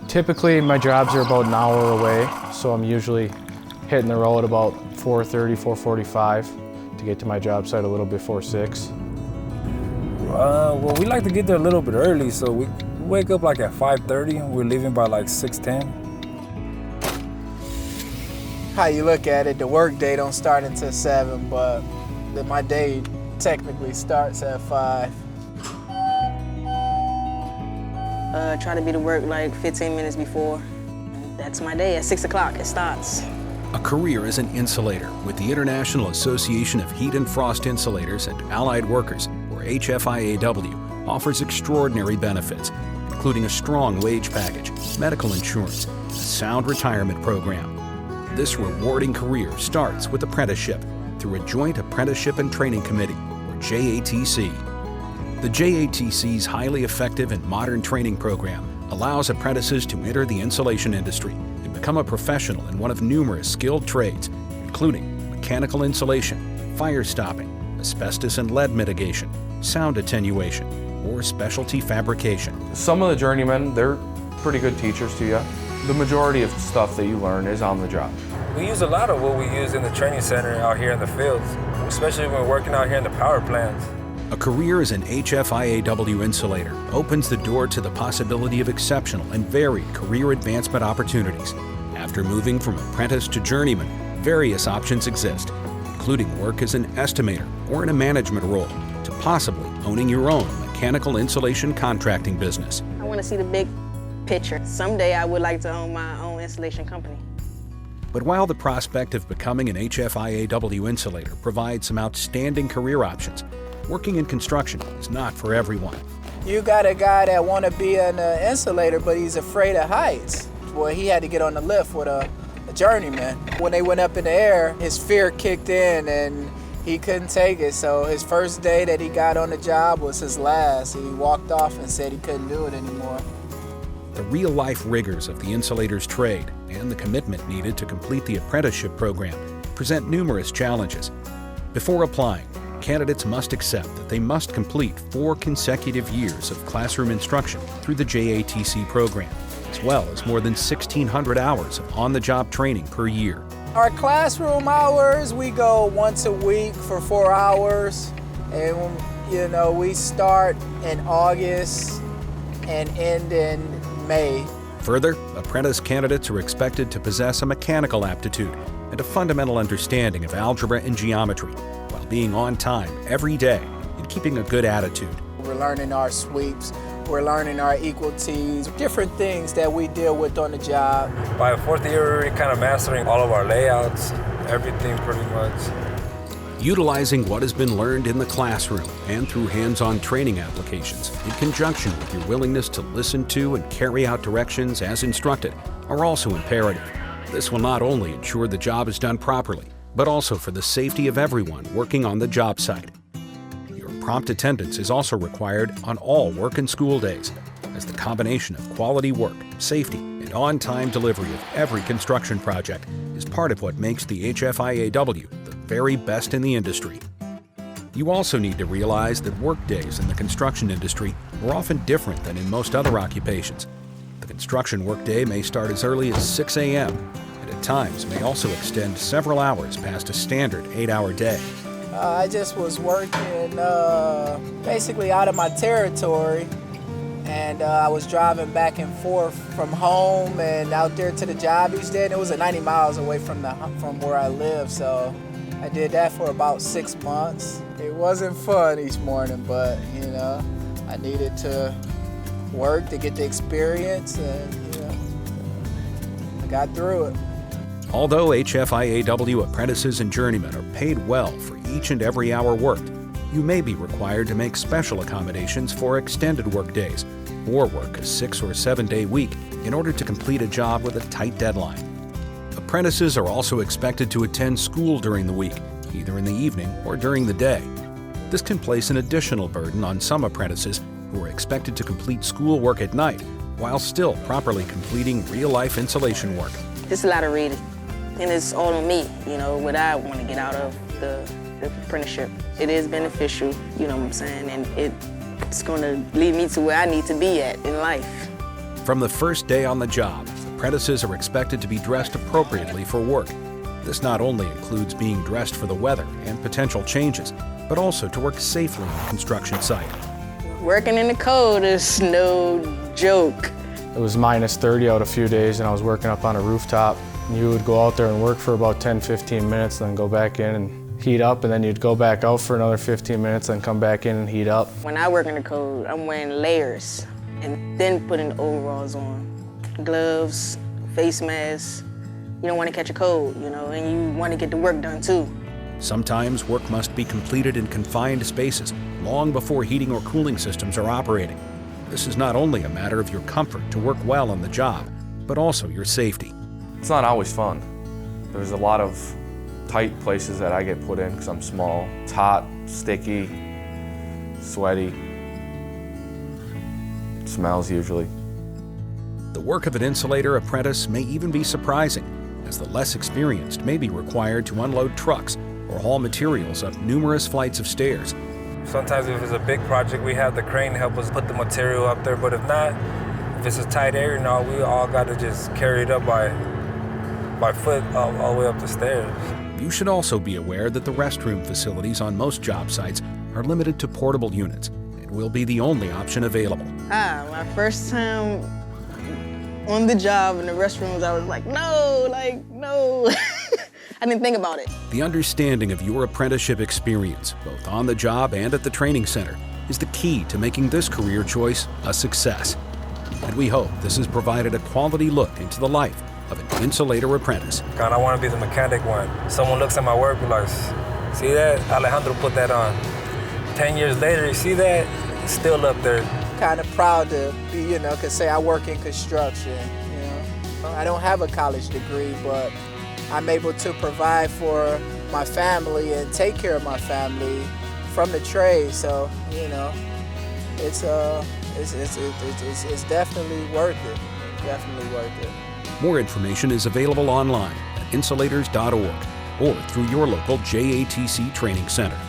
Typically, my jobs are about an hour away, so I'm usually hitting the road about 4:30, 4:45 to get to my job site a little before 6. Well, we like to get there a little bit early, so we wake up like at 5:30 and we're leaving by like 6:10. How you look at it, the work day don't start until 7, but my day technically starts at 5. Try to be to work like 15 minutes before. That's my day. At 6 o'clock, it starts. A career as an insulator with the International Association of Heat and Frost Insulators and Allied Workers, or HFIAW, offers extraordinary benefits, including a strong wage package, medical insurance, and a sound retirement program. This rewarding career starts with apprenticeship through a Joint Apprenticeship and Training Committee, or JATC. The JATC's highly effective and modern training program allows apprentices to enter the insulation industry and become a professional in one of numerous skilled trades, including mechanical insulation, fire stopping, asbestos and lead mitigation, sound attenuation, or specialty fabrication. Some of the journeymen, they're pretty good teachers to you. The majority of stuff that you learn is on the job. We use a lot of what we use in the training center out here in the fields, especially when we're working out here in the power plants. A career as an HFIAW insulator opens the door to the possibility of exceptional and varied career advancement opportunities. After moving from apprentice to journeyman, various options exist, including work as an estimator or in a management role, to possibly owning your own mechanical insulation contracting business. I want to see the big picture. Someday I would like to own my own installation company. But while the prospect of becoming an HFIAW insulator provides some outstanding career options, working in construction is not for everyone. You got a guy that want to be an insulator, but he's afraid of heights. Well, he had to get on the lift with a journeyman. When they went up in the air, his fear kicked in and he couldn't take it. So his first day that he got on the job was his last. He walked off and said he couldn't do it anymore. The real-life rigors of the insulator's trade and the commitment needed to complete the apprenticeship program present numerous challenges. Before applying, candidates must accept that they must complete 4 consecutive years of classroom instruction through the JATC program, as well as more than 1,600 hours of on-the-job training per year. Our classroom hours, we go once a week for 4 hours, and we start in August and end in May. Further, apprentice candidates are expected to possess a mechanical aptitude and a fundamental understanding of algebra and geometry, while being on time every day and keeping a good attitude. We're learning our sweeps, we're learning our equal T's, different things that we deal with on the job. By the 4th year, we're already kind of mastering all of our layouts, everything pretty much. Utilizing what has been learned in the classroom and through hands-on training applications, in conjunction with your willingness to listen to and carry out directions as instructed, are also imperative. This will not only ensure the job is done properly, but also for the safety of everyone working on the job site. Your prompt attendance is also required on all work and school days, as the combination of quality work, safety, and on-time delivery of every construction project is part of what makes the HFIAW the very best in the industry. You also need to realize that work days in the construction industry are often different than in most other occupations. The construction workday may start as early as 6 a.m., and at times may also extend several hours past a standard 8-hour day. I just was working basically out of my territory, and I was driving back and forth from home and out there to the job each day, and it was 90 miles away from where I live, so I did that for about 6 months. It wasn't fun each morning, but I needed to work to get the experience, and I got through it. Although HFIAW apprentices and journeymen are paid well for each and every hour worked, you may be required to make special accommodations for extended work days or work a 6- or 7-day week in order to complete a job with a tight deadline. Apprentices are also expected to attend school during the week, either in the evening or during the day. This can place an additional burden on some apprentices who are expected to complete school work at night while still properly completing real-life insulation work. It's a lot of reading. and it's all on me, you know, what I want to get out of the apprenticeship. It is beneficial, you know what I'm saying, and it's going to lead me to where I need to be at in life. From the first day on the job, apprentices are expected to be dressed appropriately for work. This not only includes being dressed for the weather and potential changes, but also to work safely on a construction site. Working in the cold is no joke. It was minus 30 out a few days and I was working up on a rooftop. You would go out there and work for about 10-15 minutes, then go back in and heat up, and then you'd go back out for another 15 minutes, then come back in and heat up. When I work in the cold, I'm wearing layers and then putting overalls on. Gloves, face masks. You don't want to catch a cold, you know, and you want to get the work done too. Sometimes work must be completed in confined spaces long before heating or cooling systems are operating. This is not only a matter of your comfort to work well on the job, but also your safety. It's not always fun. There's a lot of tight places that I get put in because I'm small. It's hot, sticky, sweaty. It smells usually. The work of an insulator apprentice may even be surprising, as the less experienced may be required to unload trucks or haul materials up numerous flights of stairs. Sometimes if it's a big project, we have the crane help us put the material up there, but if not, if it's a tight area, no, we all got to just carry it up by foot all the way up the stairs. You should also be aware that the restroom facilities on most job sites are limited to portable units and will be the only option available. My first time on the job in the restrooms, I was like, no. I didn't think about it. The understanding of your apprenticeship experience, both on the job and at the training center, is the key to making this career choice a success. And we hope this has provided a quality look into the life of an insulator apprentice. God, I want to be the mechanic one. Someone looks at my work and like, see that? Alejandro put that on. 10 years later, you see that? It's still up there. Kind of proud to be, you know, could say I work in construction, you know. I don't have a college degree, but I'm able to provide for my family and take care of my family from the trade. So, you know, it's definitely worth it. Definitely worth it. More information is available online at insulators.org or through your local JATC training center.